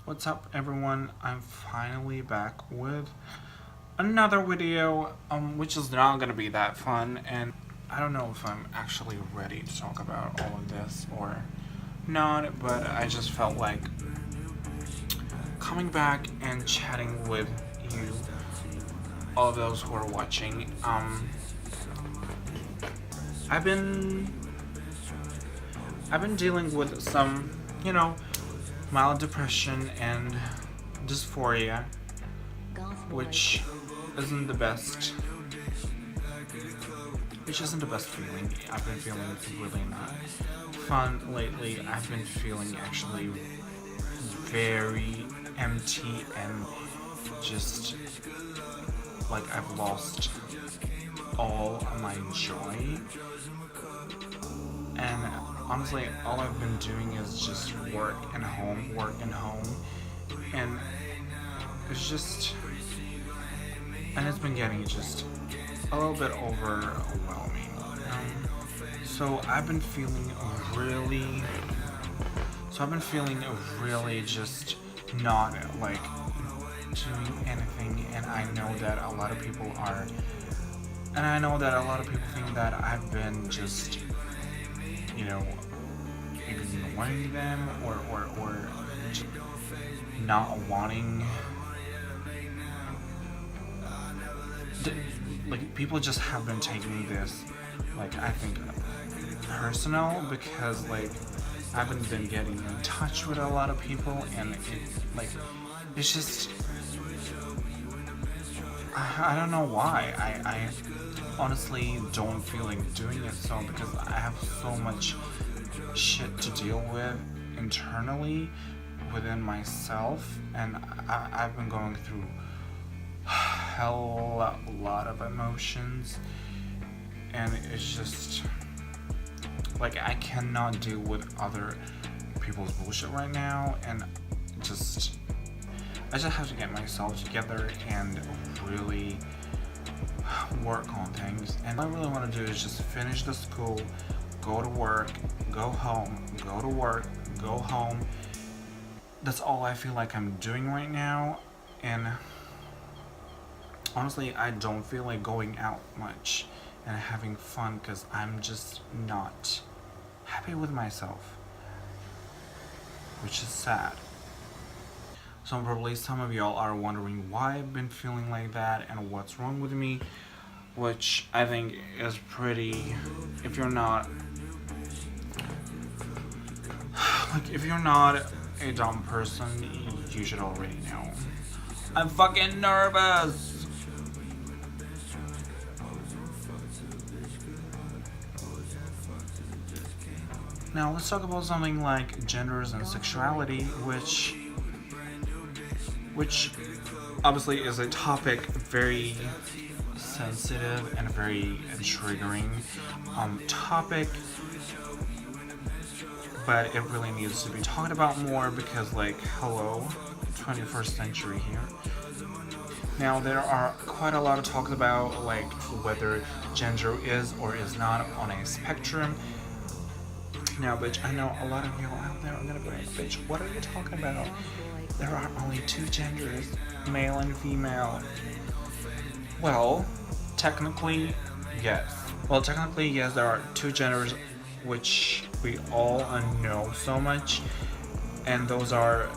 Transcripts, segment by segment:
What's up, everyone? I'm finally back with another video, which is not gonna be that fun, and I don't know if I'm actually ready to talk about all of this or not, but I just felt like coming back and chatting with you, all of those who are watching. I've been dealing with some, mild depression and dysphoria, which isn't the best. Feeling. I've been feeling really not fun lately. I've been feeling actually very empty and just like I've lost all my joy. And honestly, all I've been doing is just work and home, and it's been getting just a little bit overwhelming. So I've been feeling really just not like doing anything, and I know that a lot of people think that I've been just ignoring them or not wanting, like, people just have been taking this, like, I think personal, because like I haven't been getting in touch with a lot of people, and it's just I don't know why. I honestly don't feel like doing it, so because I have so much shit to deal with internally within myself, and I've been going through a hell lot of emotions, and it's just like I cannot deal with other people's bullshit right now, and I just have to get myself together and really work on things. And what I really want to do is just finish the school, go to work, go home, go to work, go home. That's all I feel like I'm doing right now, and honestly I don't feel like going out much and having fun because I'm just not happy with myself, which is sad. So probably some of y'all are wondering why I've been feeling like that and what's wrong with me, which I think is pretty, if you're not a dumb person, you should already know. I'm fucking nervous! Now let's talk about something like genders and sexuality, which obviously is a topic very sensitive and very triggering topic, but it really needs to be talked about more because, like, hello, 21st century here. Now there are quite a lot of talks about like whether gender is or is not on a spectrum. Now, bitch, I know a lot of y'all out there are gonna be like, bitch, what are you talking about? There are only two genders, male and female. Well, technically, yes. There are two genders, which we all know so much, and those are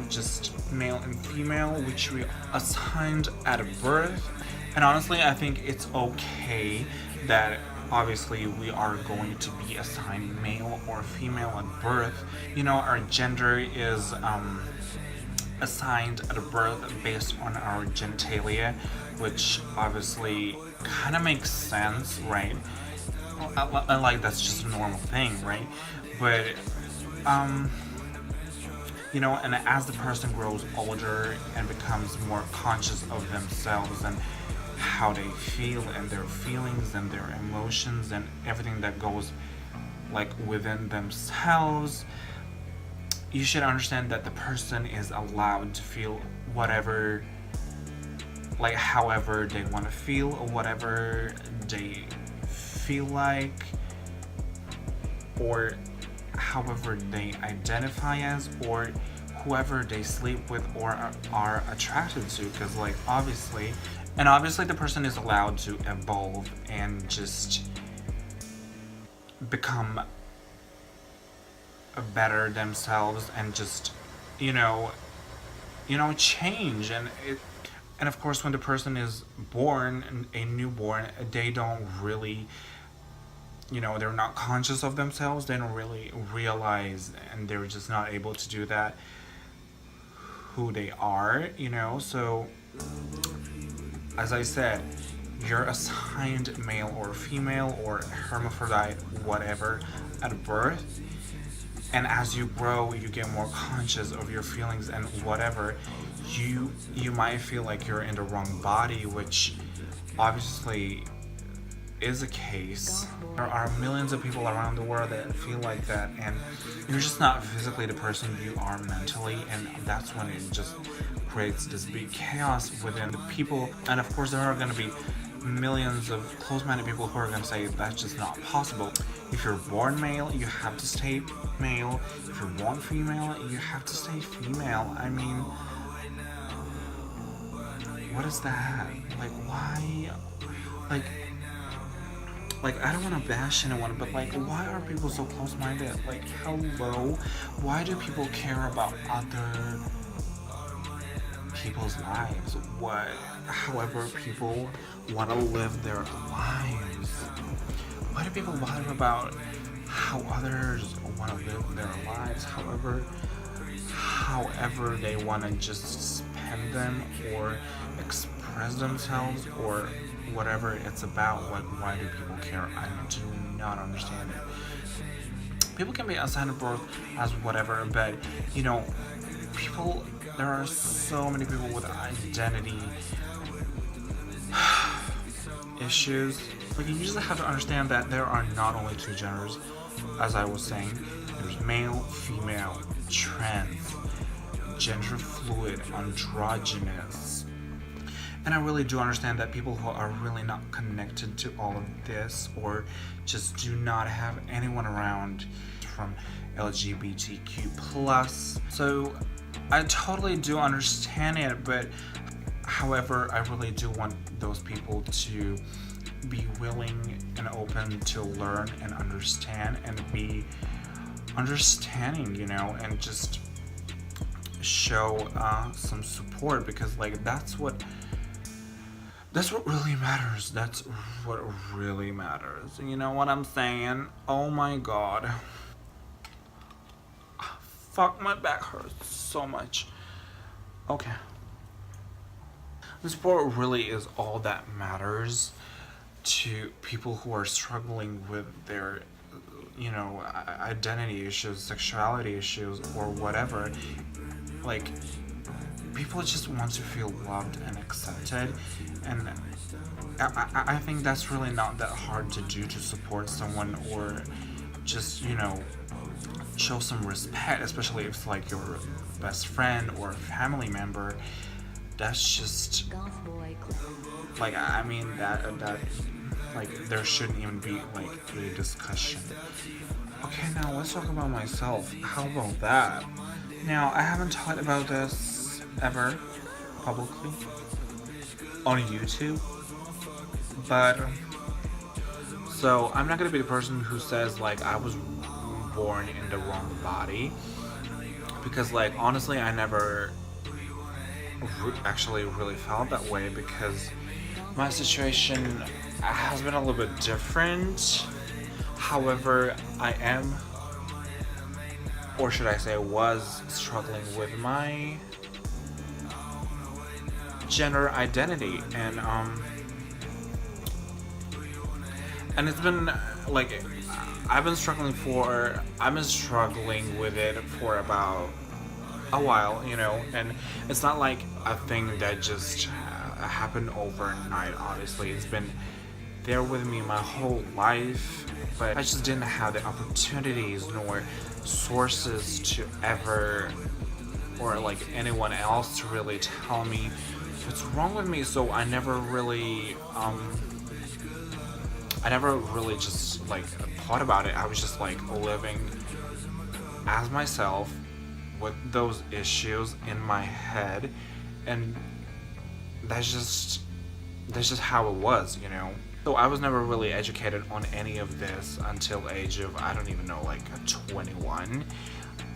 just male and female, which we assigned at birth. And honestly, I think it's okay that obviously we are going to be assigned male or female at birth. Our gender is assigned at birth based on our genitalia, which obviously kind of makes sense, right? Like, that's just a normal thing, right? But and as the person grows older and becomes more conscious of themselves and how they feel and their feelings and their emotions and everything that goes like within themselves, you should understand that the person is allowed to feel whatever, like however they want to feel or whatever they feel like, or however they identify as, or whoever they sleep with or are attracted to, because like obviously the person is allowed to evolve and just become better themselves and just you know change. And of course when the person is born a newborn, they don't really, they're not conscious of themselves, they don't really realize, and they're just not able to do that, who they are, so as I said, you're assigned male or female or hermaphrodite, whatever, at birth. And as you grow, you get more conscious of your feelings and whatever. You might feel like you're in the wrong body, which obviously is a case. There are millions of people around the world that feel like that, and you're just not physically the person you are mentally, and that's when it just creates this big chaos within the people. And of course there are going to be millions of close-minded people who are going to say that's just not possible. If you're born male, you have to stay male. If you're born female, you have to stay female. I mean, what is that? Like, why? Like I don't want to bash anyone, but like, why are people so close-minded? Like, hello? Why do people care about other people's lives? However people want to live their lives. Why do people bother about how others want to live their lives? However they want to just spend them or express themselves or whatever it's about. Like, why do people care? I do not understand it. People can be assigned at birth as whatever, but there are so many people with identity issues. Like, you just have to understand that there are not only two genders, as I was saying. There's male, female, trans, gender fluid, androgynous. And I really do understand that people who are really not connected to all of this, or just do not have anyone around from LGBTQ+. So I totally do understand it, but however, I really do want those people to be willing and open to learn and understand and be understanding, and just show some support, because like that's what really matters. That's what really matters. You know what I'm saying? Oh my god. Fuck, my back hurts so much. Okay. The support really is all that matters to people who are struggling with their, identity issues, sexuality issues, or whatever. Like, people just want to feel loved and accepted, and I think that's really not that hard to do, to support someone or just, show some respect, especially if it's like your best friend or family member. That's just like, I mean, that like, there shouldn't even be like a discussion. Okay, now let's talk about myself. How about that? Now, I haven't talked about this ever publicly on YouTube, but so I'm not gonna be the person who says like I was born in the wrong body, because like honestly I never actually really felt that way, because my situation has been a little bit different. However, I am, or should I say was, struggling with my gender identity, and it's been like I've been struggling with it for about a while, and it's not like a thing that just happened overnight. Obviously, it's been there with me my whole life, but I just didn't have the opportunities nor sources to ever, or like anyone else to really tell me what's wrong with me. So I never really just like thought about it. I was just like living as myself, with those issues in my head, and that's just how it was, you know. So I was never really educated on any of this until age of, I don't even know, like 21,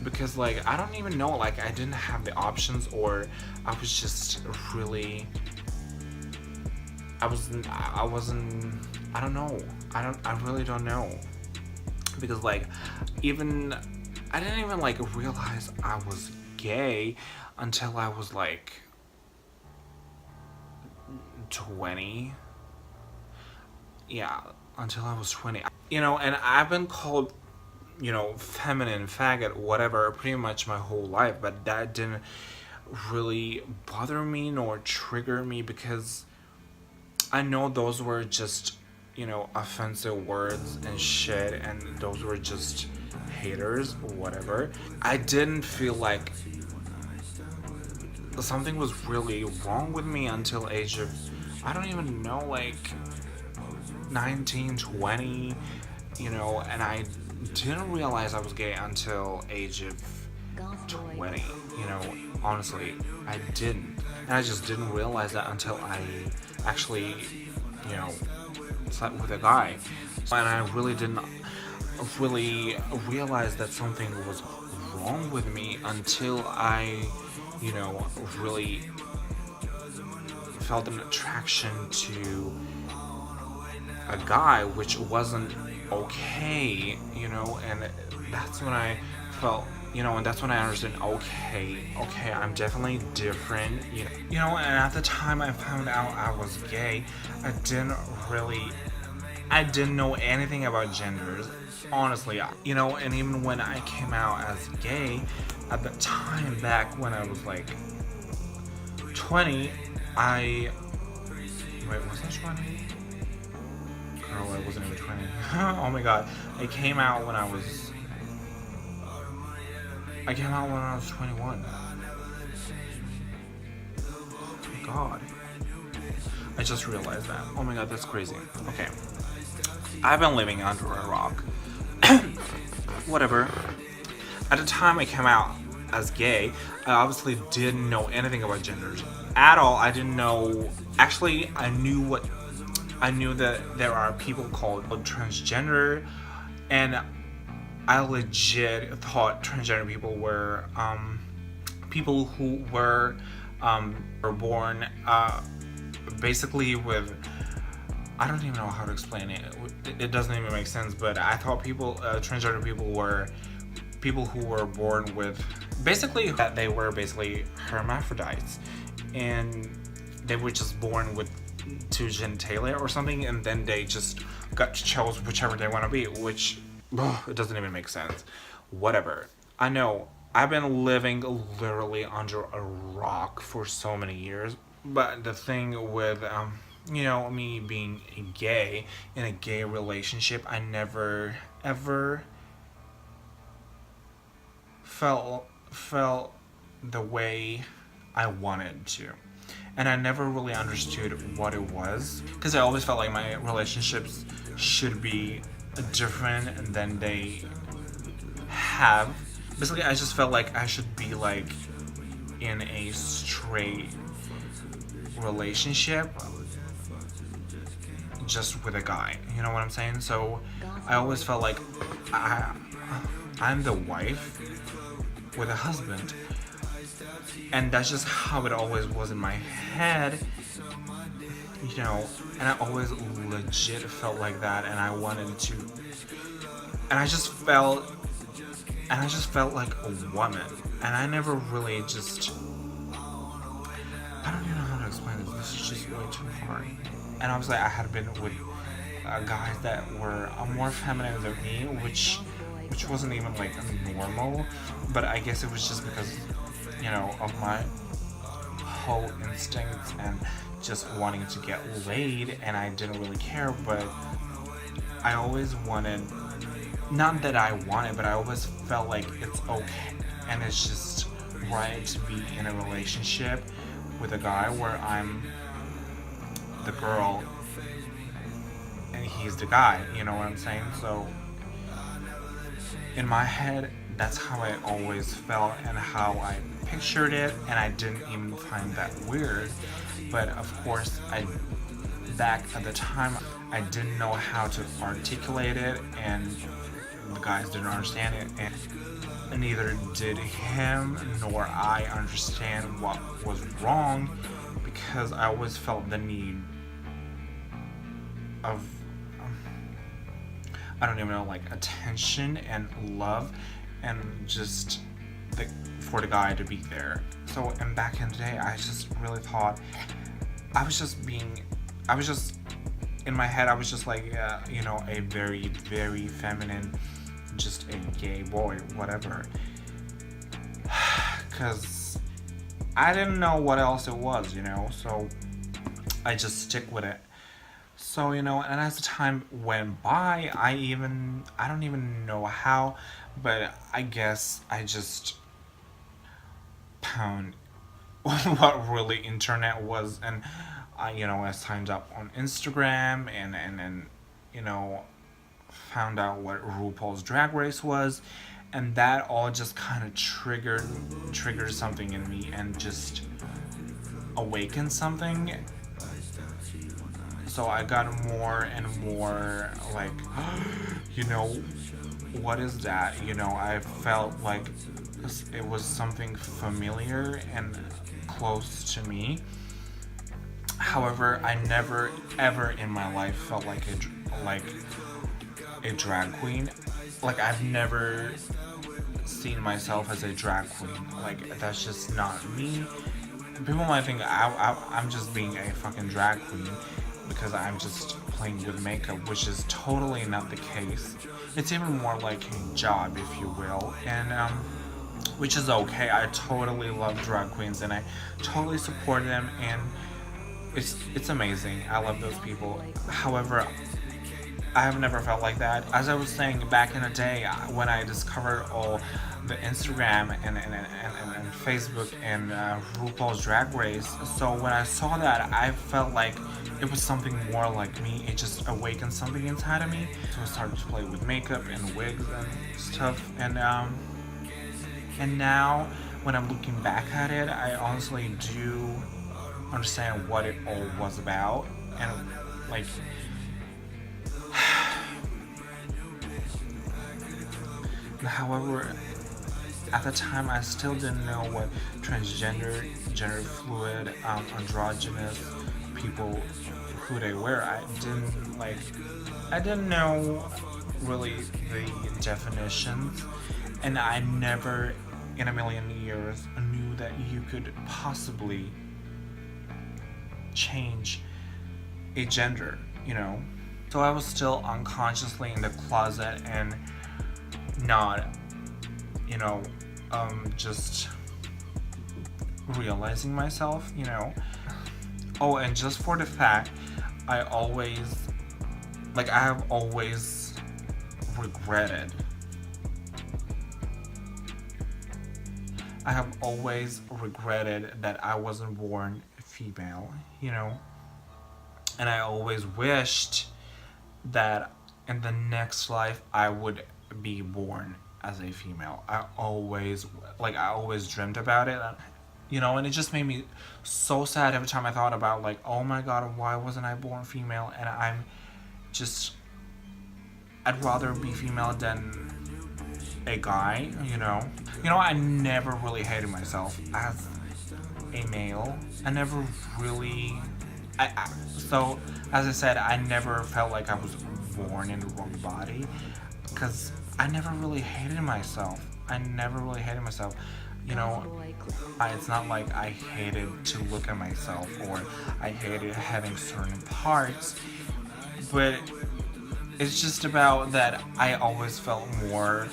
because like I don't even know, like I didn't have the options, or I was just really, I wasn't, I don't know, I really don't know, because like even I didn't even like realize I was gay until I was like 20. Yeah, until I was 20. You know, and I've been called, you know, feminine, faggot, whatever, pretty much my whole life, but that didn't really bother me nor trigger me, because I know those were just, you know, offensive words and shit, and those were just haters or whatever. I didn't feel like something was really wrong with me until age of, I don't even know, like 19, 20, you know, and I didn't realize I was gay until age of 20, you know, honestly, I didn't. And I just didn't realize that until I actually, you know, slept with a guy. And I really didn't really realize that something was wrong with me until I, you know, really felt an attraction to a guy, which wasn't okay, you know, and that's when I felt, you know, and that's when I understood, okay, I'm definitely different, you know, and at the time I found out I was gay, I didn't know anything about genders, honestly, you know, and even when I came out as gay, at the time back when I was like 20, wait, was I 20? No, I wasn't even 20. Oh my god. I came out when I was 21. Oh my god. I just realized that. Oh my god, that's crazy. Okay. I've been living under a rock. Whatever. At the time I came out as gay, I obviously didn't know anything about genders at all. I didn't know. Actually, I knew that there are people called transgender, and I legit thought transgender people were people who were born basically with, I don't even know how to explain it. It doesn't even make sense, but I thought transgender people were people who were born with, basically that they were basically hermaphrodites, and they were just born with two genitalia or something, and then they just got to chose whichever they want to be, which it doesn't even make sense. Whatever. I know I've been living literally under a rock for so many years, but the thing with you know, me being gay in a gay relationship, I never ever felt the way I wanted to. And I never really understood what it was, because I always felt like my relationships should be different than they have. Basically, I just felt like I should be like in a straight relationship just with a guy, you know what I'm saying? So I always felt like I'm the wife with a husband, and that's just how it always was in my head, you know, and I always legit felt like that, and I wanted to, and I just felt like a woman, and I never really just, I don't even know how to explain this. This is just way too hard. And obviously I had been with guys that were more feminine than me, which wasn't even like normal, but I guess it was just because, you know, of my whole instincts and just wanting to get laid, and I didn't really care, but I always wanted, not that I wanted, but I always felt like it's okay and it's just right to be in a relationship with a guy where I'm the girl and he's the guy, you know what I'm saying? So in my head, that's how I always felt and how I pictured it, and I didn't even find that weird. But of course, back at the time, I didn't know how to articulate it, and the guys didn't understand it, and neither did him nor I understand what was wrong, because I always felt the need of I don't even know, like attention and love, and just for the guy to be there. So, and back in the day, I just really thought I was just in my head, I was just like, a very, very feminine, just a gay boy, whatever. Because I didn't know what else it was, so I just stick with it. So, and as the time went by, I don't even know how, but I guess I just found what really internet was, and I signed up on Instagram and found out what RuPaul's Drag Race was, and that all just kind of triggered something in me and just awakened something. So I got more and more like, what is that? I felt like it was something familiar and close to me. However, I never ever in my life felt like a drag queen. Like, I've never seen myself as a drag queen. Like, that's just not me. People might think I'm just being a fucking drag queen because I'm just playing with makeup, which is totally not the case. It's even more like a job, if you will, and which is okay. I totally love drag queens and I totally support them, and it's amazing. I love those people. However, I have never felt like that. As I was saying, back in the day when I discovered all the Instagram and Facebook and RuPaul's Drag Race, so when I saw that, I felt like it was something more like me. It just awakened something inside of me. So I started to play with makeup and wigs and stuff, and now when I'm looking back at it, I honestly do understand what it all was about, and like however, at the time I still didn't know what transgender, gender fluid, androgynous people, who they were. I didn't know really the definitions, and I never in a million years knew that you could possibly change a gender, So I was still unconsciously in the closet and not, just realizing myself, Oh, and just for the fact, I have always regretted. I have always regretted that I wasn't born female, and I always wished that in the next life I would be born as a female. I always dreamt about it, and it just made me so sad every time I thought about, like, oh my god, why wasn't I born female? And I'd rather be female than a guy, I never really hated myself as a male. I never really, so as I said, I never felt like I was born in the wrong body, because I never really hated myself. It's not like I hated to look at myself or I hated having certain parts, but it's just about that I always felt more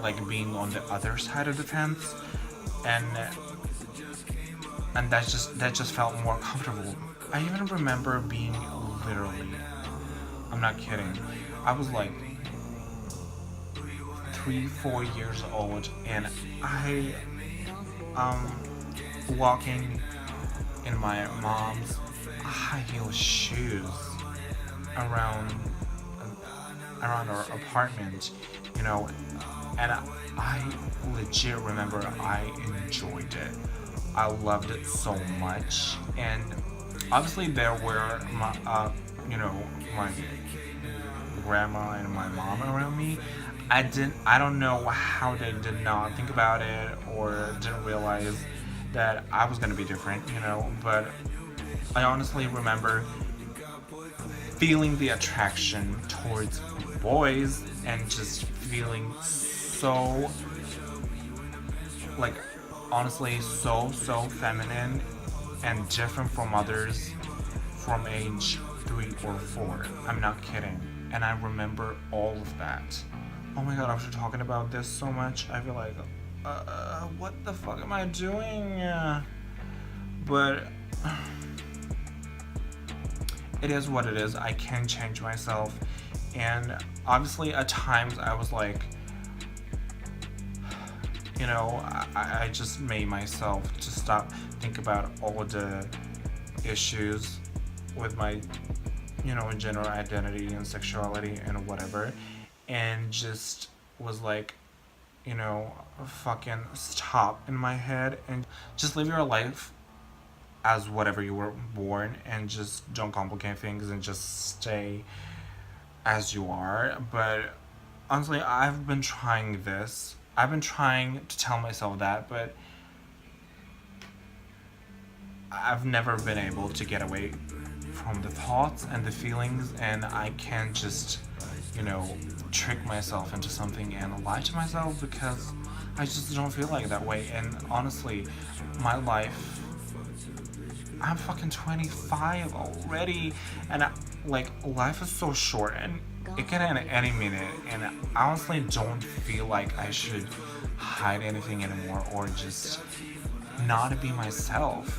like being on the other side of the fence, and that just felt more comfortable. I even remember being literally, I'm not kidding, I was like 3-4 years old, and I walking in my mom's high heel shoes around our apartment, you know, and I legit remember I enjoyed it. I loved it so much, and obviously there were my, my grandma and my mom around me. I don't know how they did not think about it or didn't realize that I was gonna be different, but I honestly remember feeling the attraction towards boys and just feeling so, like, honestly, so feminine and different from others from age 3 or 4. I'm not kidding. And I remember all of that. Oh my god, after talking about this so much, I feel like, what the fuck am I doing? But it is what it is. I can change myself. And obviously, at times, I was like, I just made myself to stop, think about all the issues with my, gender identity and sexuality and whatever, and just was like, fucking stop in my head and just live your life as whatever you were born and just don't complicate things and just stay as you are. But honestly, I've been trying this. I've been trying to tell myself that, but I've never been able to get away from the thoughts and the feelings, and I can't just, trick myself into something and lie to myself because I just don't feel like that way. And honestly, my life, I'm fucking 25 already, and life is so short and it can end any minute, and I honestly don't feel like I should hide anything anymore or just not be myself,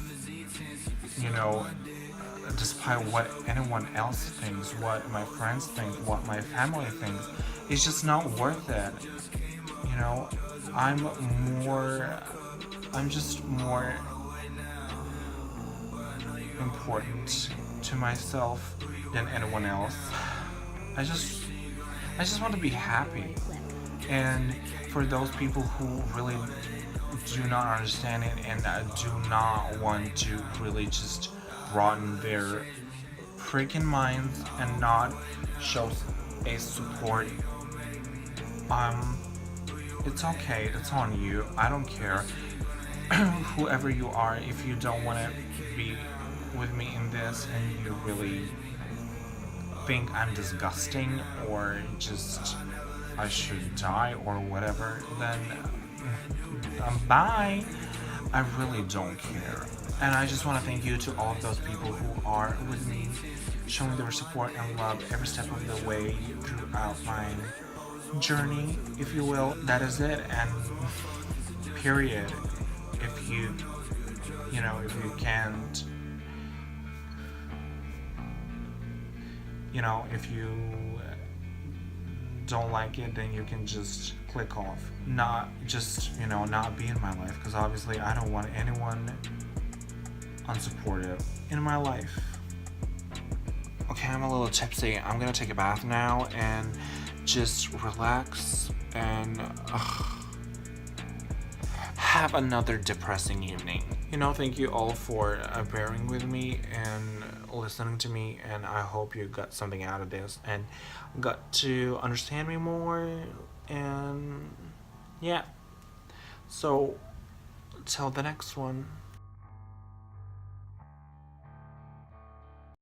despite what anyone else thinks, what my friends think, what my family thinks. It's just not worth it. I'm just more important to myself than anyone else. I just want to be happy. And for those people who really do not understand it and do not want to really just broaden their freaking minds and not show a support, it's okay. It's on you. I don't care. Whoever you are, if you don't want to be with me in this and you really think I'm disgusting or just I should die or whatever, then bye. I really don't care. And I just want to thank you to all of those people who are with me, showing their support and love every step of the way throughout my journey, if you will. That is it. And period. If you can't, if you don't like it, then you can just click off. Not just, not be in my life, because obviously I don't want anyone unsupportive in my life. Okay, I'm a little tipsy. I'm gonna take a bath now and just relax and have another depressing evening. Thank you all for bearing with me and listening to me, and I hope you got something out of this and got to understand me more. And yeah, so till the next one.